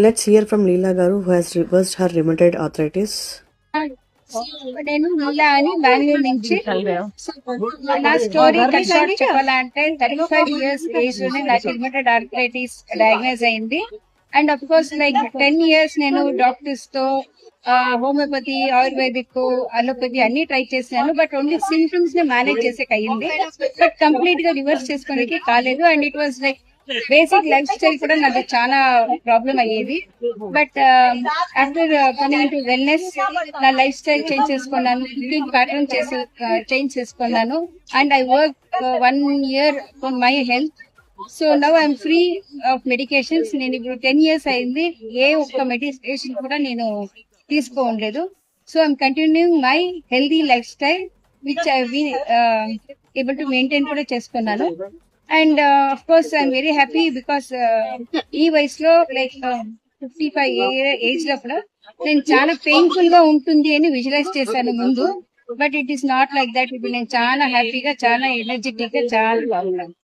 Let's hear from Leela Garu, who has reversed her rheumatoid arthritis. నేను లీలా అని బెంగళూరు నుంచి. నా స్టోరీ షార్ట్ చెప్పాలంటే 35 years ఏజ్ లోనే నాకు రిమటెడ్ ఆర్థరైటిస్ డయాగ్నైజ్ అయింది. And of course like 10 years నేను డాక్టర్స్ తో హోమియోపతి, ఆయుర్వేదిక్, అలోపతి అన్ని ట్రై చేశాను. బట్ ఓన్లీ సింప్టమ్స్ ని మేనేజ్ చేసేకి అయ్యింది. బట్ కంప్లీట్ గా రివర్స్ చేసుకోవడానికి కాలేదు. And it was like basic life style కూడా నాకు చాలా ప్రాబ్లం అయ్యేది. But after coming to wellness నా లైఫ్ స్టైల్ చేంజ్ చేసుకున్నాను, ఈటింగ్ ప్యాటర్న్ చేంజ్ చేసుకున్నాను. And I work 1 year for my health. So now I'm free of medications. నేను ఇప్పుడు 10 years అయింది, ఏ ఒక్క మెడికేషన్ కూడా నేను తీసుకోలేదు. So I'm continuing my healthy lifestyle which I been able to maintain కూడా చేసుకున్నాను. And of course I'm very happy because ఈ వయసులో లైక్ 55 ఏజ్ లో కూడా నేను చాలా పెయిన్ఫుల్ గా ఉంటుంది అని విజువలైజ్ చేశాను ముందు. But it is not like that. ఇప్పుడు నేను చాలా హ్యాపీగా, చాలా ఎనర్జెటిక్ గా చాలా బాగున్నాను.